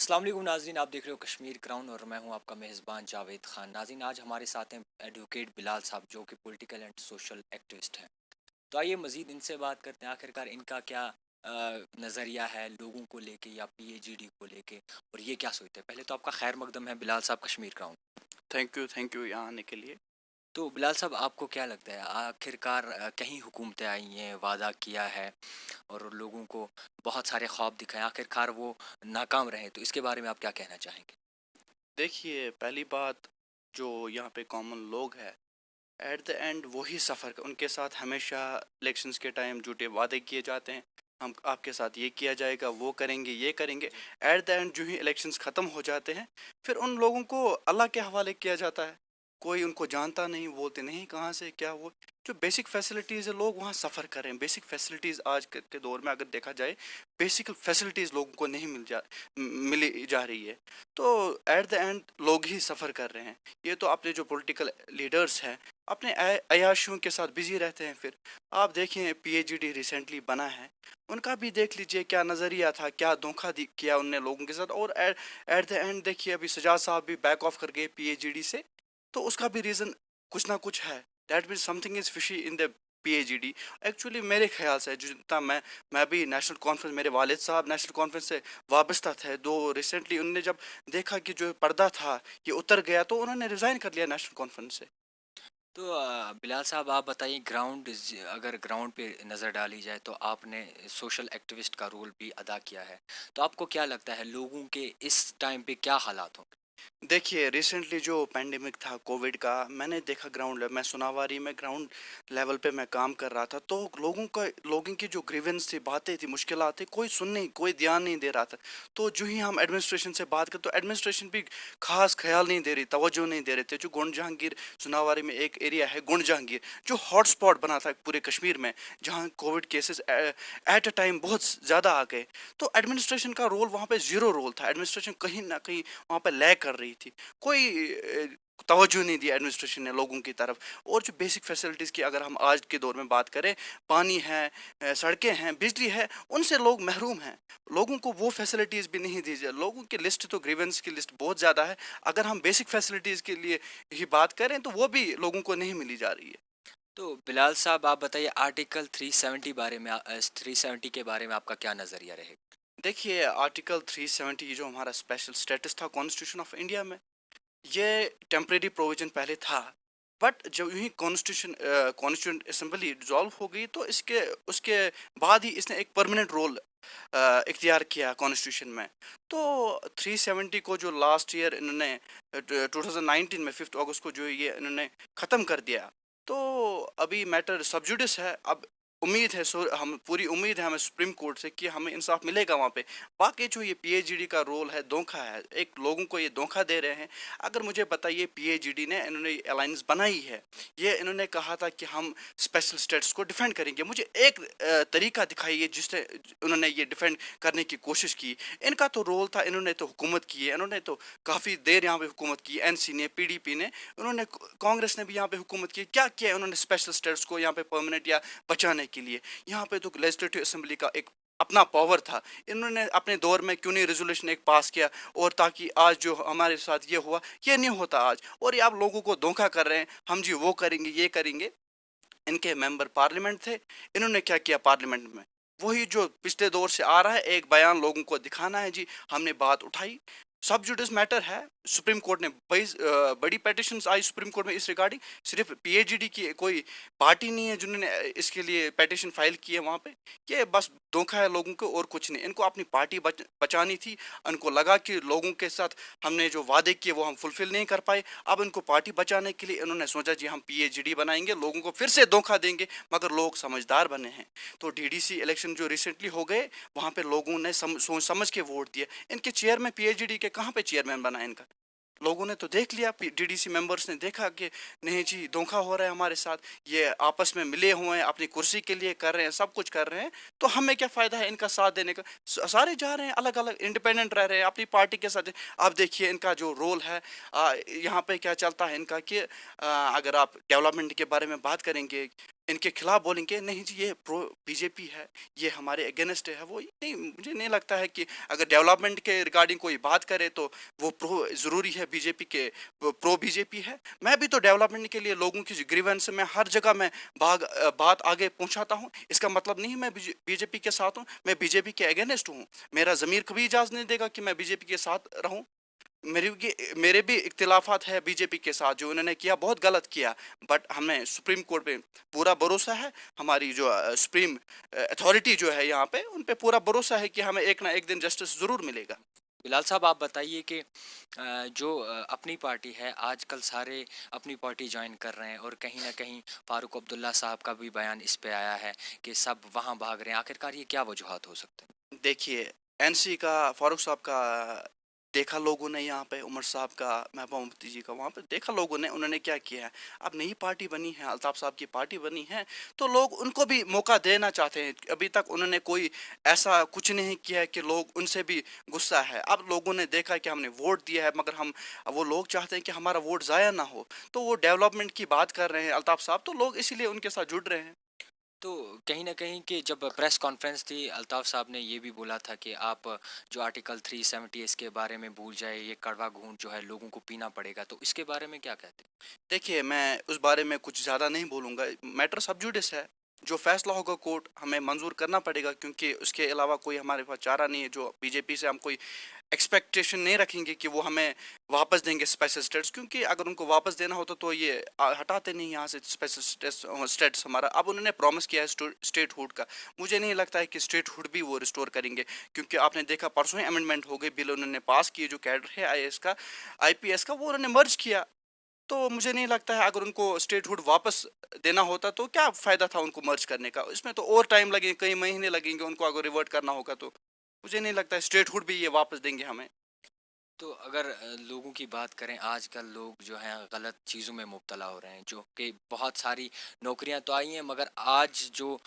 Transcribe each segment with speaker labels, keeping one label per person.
Speaker 1: अस्सलाम वालेकुम नाज़रीन, आप देख रहे हो कश्मीर क्राउन और मैं हूं आपका मेज़बान जावेद ख़ान। नाज़रीन, आज हमारे साथ हैं एडवोकेट बिलाल साहब जो कि पॉलिटिकल एंड सोशल एक्टिविस्ट हैं। तो आइए मज़ीद इनसे बात करते हैं, आखिरकार इनका क्या नज़रिया है लोगों को लेके या पीएचईडी को लेके, और ये क्या सोचते हैं। पहले तो आपका खैर मकदम है बिलाल साहब कश्मीर क्राउन।
Speaker 2: थैंक यू यहाँ आने के लिए।
Speaker 1: तो बिलाल साहब, आपको क्या लगता है आखिरकार कहीं हुकूमतें आई हैं, वादा किया है और लोगों को बहुत सारे ख्वाब दिखाए, आखिरकार वो नाकाम रहे, तो इसके बारे में आप क्या कहना चाहेंगे।
Speaker 2: देखिए, पहली बात, जो यहाँ पे कॉमन लोग हैं, एट द एंड वही सफ़र उनके साथ हमेशा इलेक्शंस के टाइम झूठे वादे किए जाते हैं। हम आपके साथ ये किया जाएगा, वो करेंगे, ये करेंगे। एट द एंड जो ही इलेक्शंस ख़त्म हो जाते हैं, फिर उन लोगों को अल्लाह के हवाले किया जाता है। कोई उनको जानता नहीं, बोलते नहीं कहाँ से क्या वो जो बेसिक फैसिलिटीज़ है, लोग वहाँ सफ़र कर रहे हैं। बेसिक फैसिलिटीज़ आज के दौर में अगर देखा जाए, बेसिक फैसिलिटीज़ लोगों को नहीं मिली जा रही है। तो एट द एंड लोग ही सफ़र कर रहे हैं। ये तो अपने जो पॉलिटिकल लीडर्स हैं, अपने अयाशियों के साथ बिजी रहते हैं। फिर आप देखें, पीएचडी रिसेंटली बना है, उनका भी देख लीजिए क्या नज़रिया था, क्या धोखा किया उनने लोगों के साथ। और एट द एंड देखिए, अभी सजाद साहब भी बैक ऑफ कर गए पीएचडी से। तो उसका भी रीज़न कुछ ना कुछ है। That means something is fishy in the PhD. Actually मेरे ख्याल से जितना मैं भी नेशनल कॉन्फ्रेंस, मेरे वालिद साहब नेशनल कॉन्फ्रेंस से वाबस्ता थे। दो रिसेंटली उनने जब देखा कि जो पर्दा था ये उतर गया, तो उन्होंने रिज़ाइन कर लिया नेशनल कॉन्फ्रेंस से।
Speaker 1: तो बिलाल साहब, आप बताइए, अगर ग्राउंड पे नज़र डाली जाए तो आपने सोशल एक्टिविस्ट का रोल भी अदा किया है। तो आपको क्या लगता है लोगों के इस टाइम पे क्या हालात होंगे।
Speaker 2: देखिए, रिसेंटली जो पैंडेमिक था कोविड का, मैंने देखा ग्राउंड लेवल, मैं सोनावारी में ग्राउंड लेवल पे मैं काम कर रहा था। तो लोगों की जो ग्रीवेंस थी, बातें थी, मुश्किलात थी, कोई सुन नहीं, कोई ध्यान नहीं दे रहा था। तो जो ही हम एडमिनिस्ट्रेशन से बात कर, तो एडमिनिस्ट्रेशन भी खास ख्याल नहीं दे रही, तवज्जो नहीं दे रहे थे। जो गुंड जहांगीर, सोनावारी में एक एरिया है गुंड जहांगीर, जो हॉट स्पॉट बना था पूरे कश्मीर में, जहाँ Covid cases at a time बहुत ज़्यादा आ गए। तो एडमिनिस्ट्रेशन का रोल वहाँ पे ज़ीरो रोल था। एडमिनिस्ट्रेशन कहीं ना कहीं वहाँ पे लैग कर रही थी। कोई तवज्जो नहीं दिया एडमिनिस्ट्रेशन ने लोगों की तरफ। और जो बेसिक फैसिलिटीज़ की अगर हम आज के दौर में बात करें, पानी है, सड़कें हैं, बिजली है, उनसे लोग महरूम हैं। लोगों को वो फैसिलिटीज़ भी नहीं दी जाए। लोगों की लिस्ट, तो ग्रीवेंस की लिस्ट बहुत ज़्यादा है। अगर हम बेसिक फैसिलिटीज़ के लिए ही बात करें, तो वो भी लोगों को नहीं मिली जा रही है।
Speaker 1: तो बिलाल साहब, आप बताइए आर्टिकल 370 के बारे में आपका क्या नज़रिया रहेगा।
Speaker 2: देखिए, आर्टिकल 370 जो हमारा स्पेशल स्टेटस था कॉन्स्टिट्यूशन ऑफ इंडिया में, ये टेम्परेरी प्रोविजन पहले था। बट जब यूं ही कॉन्स्टिट्यूंट असेंबली डिसॉल्व हो गई, तो इसके उसके बाद ही इसने एक परमानेंट रोल इख्तियार किया कॉन्स्टिट्यूशन में। तो 370 को जो लास्ट ईयर इन्होंने 2019 में 5 अगस्त को जो ये इन्होंने ख़त्म कर दिया, तो अभी मैटर सब्जुडिस है। अब उम्मीद है, हम पूरी उम्मीद है हमें सुप्रीम कोर्ट से कि हमें इंसाफ मिलेगा वहाँ पे। बाकी जो ये पीएचडी का रोल है, धोखा है, एक लोगों को ये धोखा दे रहे हैं। अगर मुझे बताइए, पीएचडी ने इन्होंने अलायंस बनाई है, ये इन्होंने कहा था कि हम स्पेशल स्टेट्स को डिफेंड करेंगे। मुझे एक तरीका दिखाइए जिससे उन्होंने ये डिफेंड करने की कोशिश की। इनका तो रोल था, इन्होंने तो हुकूमत की है, इन्होंने तो काफ़ी देर यहाँ पे हुकूमत की, एनसी ने, पीडीपी ने, उन्होंने, कांग्रेस ने भी यहाँ पे हुकूमत की। क्या किया उन्होंने स्पेशल स्टेट्स को यहाँ पे परमानेंट या बचाने के लिए? यहाँ पे तो लेजिस्लेटिव असेंबली का एक अपना पावर था। इन्होंने अपने दौर में क्यों नहीं रेजोल्यूशन एक पास किया, और ताकि आज जो हमारे साथ ये हुआ, ये नहीं होता आज। और ये आप लोगों को धोखा कर रहे हैं, हम जी वो करेंगे, ये करेंगे। इनके मेंबर पार्लियामेंट थे, इन्होंने क्या किया पार्लियामेंट में? वही जो पिछले दौर से आ रहा है, एक बयान लोगों को दिखाना है जी हमने बात उठाई। सब जुडिस मैटर है। सुप्रीम कोर्ट ने बड़ी पेटिशंस आई सुप्रीम कोर्ट में इस रिगार्डिंग। सिर्फ पीएचडी की कोई पार्टी नहीं है जिन्होंने इसके लिए पेटिशन फाइल की है वहाँ पे। ये बस धोखा है लोगों को, और कुछ नहीं। इनको अपनी पार्टी बचानी थी। इनको लगा कि लोगों के साथ हमने जो वादे किए वो हम फुलफिल नहीं कर पाए। अब इनको पार्टी बचाने के लिए इन्होंने सोचा जी हम पीएचडी बनाएंगे, लोगों को फिर से धोखा देंगे। मगर लोग समझदार बने हैं। तो डीडीसी इलेक्शन जो रिसेंटली हो गए, वहाँ पे लोगों ने सोच समझ के वोट दिए। इनके चेयरमैन पीएचडी के कहाँ पे चेयरमैन बना है इनका? लोगों ने तो देख लिया, डीडीसी मेंबर्स ने देखा कि नहीं जी, धोखा हो रहा है हमारे साथ। ये आपस में मिले हुए हैं, अपनी कुर्सी के लिए कर रहे हैं, सब कुछ कर रहे हैं। तो हमें क्या फ़ायदा है इनका साथ देने का? सारे जा रहे हैं अलग अलग, इंडिपेंडेंट रह रहे हैं अपनी पार्टी के साथ। आप देखिए इनका जो रोल है, यहाँ पे क्या चलता है इनका कि अगर आप डेवलपमेंट के बारे में बात करेंगे, ان کے خلاف بولیں گے نہیں جی یہ پرو بی جے پی ہے، یہ ہمارے اگینسٹ ہے، وہ نہیں، مجھے نہیں لگتا ہے کہ اگر ڈیولپمنٹ کے ریگارڈنگ کوئی بات کرے تو وہ پرو ضروری ہے بی جے پی کے، پرو بی جے پی ہے۔ میں بھی تو ڈیولپمنٹ کے لیے لوگوں کی گریونس میں ہر جگہ میں بات آگے پہنچاتا ہوں، اس کا مطلب نہیں میں بی جے پی کے ساتھ ہوں، میں بی جے پی کے اگینسٹ ہوں، میرا ضمیر کبھی اجازت نہیں دے گا کہ میں بی جے پی کے ساتھ رہوں۔ میرے بھی اختلافات ہے بی جے پی کے ساتھ، جو انہوں نے کیا بہت غلط کیا، بٹ ہمیں سپریم کورٹ پہ پورا بھروسہ ہے، ہماری جو سپریم اتھارٹی جو ہے یہاں پہ، ان پہ پورا بھروسہ ہے کہ ہمیں ایک نہ ایک دن جسٹس ضرور ملے گا۔
Speaker 1: بلال صاحب آپ بتائیے کہ جو اپنی پارٹی ہے آج کل سارے اپنی پارٹی جوائن کر رہے ہیں، اور کہیں نہ کہیں فاروق عبداللہ صاحب کا بھی بیان اس پہ آیا ہے کہ سب وہاں بھاگ رہے ہیں، آخرکار یہ کیا وجوہات ہو سکتے ہیں؟
Speaker 2: دیکھیے این سی کا، فاروق صاحب کا دیکھا لوگوں نے، یہاں پہ عمر صاحب کا، محبوبہ مفتی جی کا، وہاں پہ دیکھا لوگوں نے، انہوں نے کیا کیا ہے۔ اب نئی پارٹی بنی ہے، الطاف صاحب کی پارٹی بنی ہے، تو لوگ ان کو بھی موقع دینا چاہتے ہیں۔ ابھی تک انہوں نے کوئی ایسا کچھ نہیں کیا ہے کہ لوگ ان سے بھی غصہ ہے۔ اب لوگوں نے دیکھا کہ ہم نے ووٹ دیا ہے، مگر وہ لوگ چاہتے ہیں کہ ہمارا ووٹ ضائع نہ ہو، تو وہ ڈیولپمنٹ کی بات کر رہے ہیں الطاف صاحب، تو لوگ اسی لیے ان کے ساتھ جڑ رہے ہیں۔
Speaker 1: تو کہیں نہ کہیں کہ جب پریس کانفرنس تھی الطاف صاحب نے یہ بھی بولا تھا کہ آپ جو آرٹیکل 370 اس کے بارے میں بھول جائے، یہ کڑوا گھونٹ جو ہے لوگوں کو پینا پڑے گا، تو اس کے بارے میں کیا کہتے ہیں؟
Speaker 2: دیکھیے میں اس بارے میں کچھ زیادہ نہیں بولوں گا، میٹر سب جوڈس ہے، جو فیصلہ ہوگا کورٹ ہمیں منظور کرنا پڑے گا، کیونکہ اس کے علاوہ کوئی ہمارے پاس چارہ نہیں ہے۔ جو بی جے پی سے ہم کوئی ایکسپیکٹیشن نہیں رکھیں گے کہ وہ ہمیں واپس دیں گے اسپیشل اسٹیٹس، کیونکہ اگر ان کو واپس دینا ہوتا تو یہ ہٹاتے نہیں یہاں سے اسپیشل اسٹیٹس ہمارا۔ اب انہوں نے پرومس کیا ہے اسٹیٹ ہوڈ کا، مجھے نہیں لگتا ہے کہ اسٹیٹ ہوڈ بھی وہ ریسٹور کریں گے، کیونکہ آپ نے دیکھا پرسوں ہی امینڈمنٹ ہو گئی، بل انہوں نے پاس کی، جو کیڈر ہے آئی اے ایس کا، آئی پی ایس کا، وہ انہوں نے مرج کیا۔ تو مجھے نہیں لگتا ہے اگر ان کو اسٹیٹ ہوڈ واپس دینا ہوتا تو کیا فائدہ تھا ان کو مرج کرنے کا، اس میں تو اور ٹائم لگیں گے، کئی مہینے لگیں گے ان کو اگر ریورٹ کرنا ہوگا، تو مجھے نہیں لگتا ہے اسٹیٹ ہوڈ بھی یہ واپس دیں گے ہمیں۔
Speaker 1: تو اگر لوگوں کی بات کریں، آج کل لوگ جو ہیں غلط چیزوں میں مبتلا ہو رہے ہیں، جو کہ بہت ساری نوکریاں تو آئی ہیں، مگر آج جو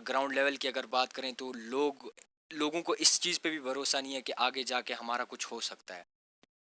Speaker 1: گراؤنڈ لیول کی اگر بات کریں تو لوگوں کو اس چیز پہ بھی بھروسہ نہیں ہے کہ آگے جا کے ہمارا کچھ ہو سکتا ہے۔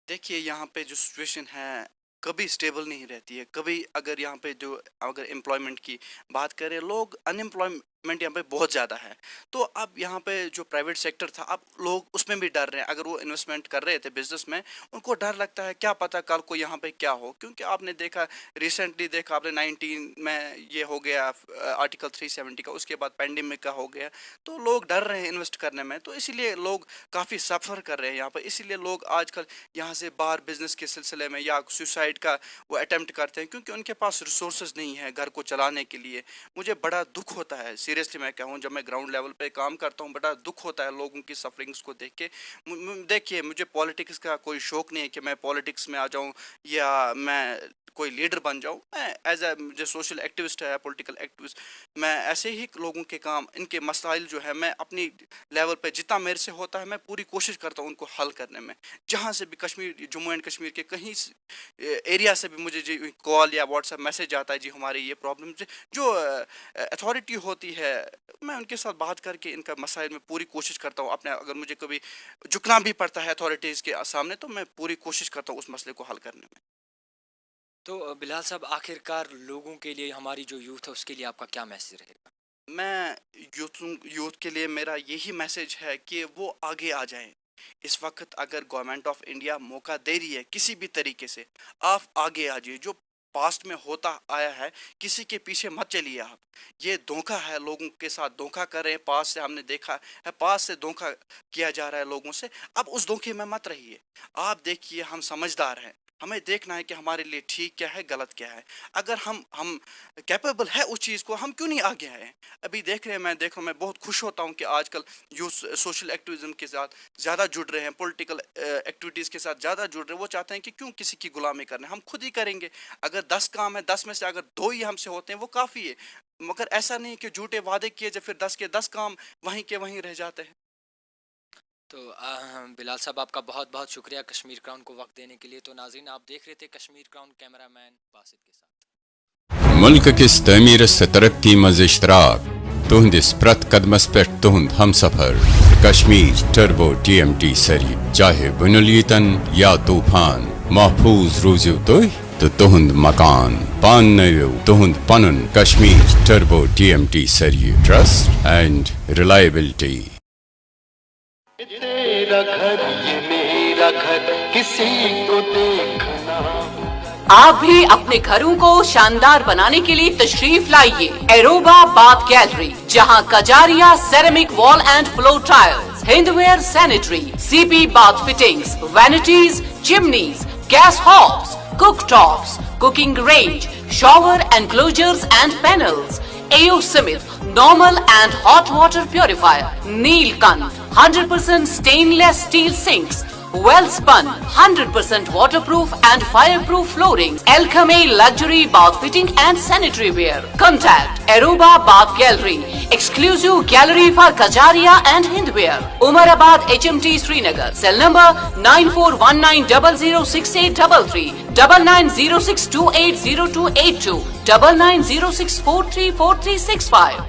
Speaker 2: دیکھیے یہاں پہ جو سچویشن ہے کبھی اسٹیبل نہیں رہتی ہے، کبھی اگر یہاں پہ اگر امپلائمنٹ کی بات کریں، لوگ ان امپلائمنٹ یہاں پہ بہت زیادہ ہے، تو اب یہاں پہ جو پرائیویٹ سیکٹر تھا، اب لوگ اس میں بھی ڈر رہے ہیں، اگر وہ انویسٹمنٹ کر رہے تھے بزنس میں، ان کو ڈر لگتا ہے کیا پتہ کل کو یہاں پہ کیا ہو، کیونکہ آپ نے دیکھا ریسنٹلی، دیکھا آپ نے 19 میں یہ ہو گیا آرٹیکل 370 کا، اس کے بعد پینڈیمک کا ہو گیا، تو لوگ ڈر رہے ہیں انویسٹ کرنے میں، تو اسی لیے لوگ کافی سفر کر رہے ہیں یہاں پہ، اسی لیے لوگ آج کل یہاں سے باہر بزنس کے سلسلے میں یا سوسائڈ کا وہ اٹیمپٹ کرتے ہیں، کیونکہ ان کے پاس ریسورسز نہیں ہے گھر کو چلانے کے لیے۔ مجھے بڑا دکھ ہوتا ہے، سیریسلی میں کہوں، جب میں گراؤنڈ لیول پہ کام کرتا ہوں، بڑا دکھ ہوتا ہے لوگوں کی سفرنگس کو دیکھ کے۔ دیکھیے مجھے پالیٹکس کا کوئی شوق نہیں ہے کہ میں پالیٹکس میں آ جاؤں یا میں کوئی لیڈر بن جاؤں، میں ایز اے جو سوشل ایکٹیوسٹ ہے، پولیٹیکل ایکٹیوسٹ، میں ایسے ہی لوگوں کے کام، ان کے مسائل جو ہے، میں اپنی لیول پہ جتنا میرے سے ہوتا ہے میں پوری کوشش کرتا ہوں ان کو حل کرنے میں، جہاں سے بھی کشمیر، جموں اینڈ کشمیر کے کہیں ایریا سے بھی مجھے جی کال یا واٹس ایپ میسج آتا ہے، جی ہمارے یہ پرابلم، جو اتھارٹی ہوتی ہے میں ان کے ساتھ بات کر کے ان کا مسائل میں پوری کوشش کرتا ہوں اپنے، اگر مجھے کبھی جھکنا بھی پڑتا ہے اتھارٹیز کے سامنے، تو میں پوری کوشش کرتا ہوں اس مسئلے کو حل کرنے میں۔
Speaker 1: تو بلال صاحب آخرکار لوگوں کے لیے، ہماری جو یوتھ ہے اس کے لیے آپ کا کیا میسیج رہے گا؟
Speaker 2: میں یوتھ کے لیے میرا یہی میسج ہے کہ وہ آگے آ جائیں۔ اس وقت اگر گورنمنٹ آف انڈیا موقع دے رہی ہے کسی بھی طریقے سے، آپ آگے آ جائیے، جو پاسٹ میں ہوتا آیا ہے کسی کے پیچھے مت چلیے آپ، یہ دھوکہ ہے، لوگوں کے ساتھ دھوکہ کر رہے ہیں، پاس سے ہم نے دیکھا ہے، پاس سے دھوکہ کیا جا رہا ہے لوگوں سے، اب اس دھوکے میں مت رہیے، آپ دیکھیے ہم سمجھدار ہیں، ہمیں دیکھنا ہے کہ ہمارے لیے ٹھیک کیا ہے، غلط کیا ہے، اگر ہم کیپیبل ہے اس چیز کو، ہم کیوں نہیں آگے آئے ہیں؟ ابھی دیکھ رہے ہیں، میں بہت خوش ہوتا ہوں کہ آج کل یوتھ سوشل ایکٹیویزم کے ساتھ زیادہ جڑ رہے ہیں، پولیٹیکل ایکٹیویٹیز کے ساتھ زیادہ جڑ رہے ہیں، وہ چاہتے ہیں کہ کیوں کسی کی غلامی کرنے، ہم خود ہی کریں گے، اگر 10 کام ہے، 10 میں سے اگر 2 ہی ہم سے ہوتے ہیں وہ کافی ہے، مگر ایسا نہیں کہ جھوٹے وعدے کیے جب پھر 10 کے 10 کام وہیں کے وہیں رہ جاتے ہیں۔
Speaker 1: تو بلال صاحب آپ کا بہت بہت شکریہ کشمیر کراؤن کو وقت دینے کے لیے۔ تو ناظرین آپ دیکھ رہے تھے کشمیر کراؤن، کیمرہ مین باسط کے ساتھ۔
Speaker 3: ملک کس تعمیرس ترقی مز اشتراک تہندس پرت قدمس پہ تہند ہم سفر Kashmir turbo T M T سری، چاہے بنیلیتن یا طوفان، محفوظ روزیو تھی तो तुहंद मकान पान तुहंद पनन कश्मीर टर्बो TMT सर्यू ट्रस्ट एंड रिलायबिलिटी।
Speaker 4: तेरा घर ये मेरा घर किसी को देखना।
Speaker 5: आप भी अपने घरों को शानदार बनाने के लिए तशरीफ लाइए एरोबा बाथ गैलरी, जहां Kajaria ceramic wall and floor tiles, Hindware sanitary, CP bath fittings, vanities, chimneys, gas hobs, cook tops, cooking range, shower enclosures and panels, AO Smith, normal and hot water purifier, Neelkant, 100% stainless steel sinks, well spun, 100% waterproof and fireproof flooring, Alchemy luxury bath fitting and sanitary ware. Contact Aruba Bath Gallery, exclusive gallery for Kajaria and Hindware, Umarabad HMT Srinagar. Cell number 9419006833, 9906280282, 9906434365.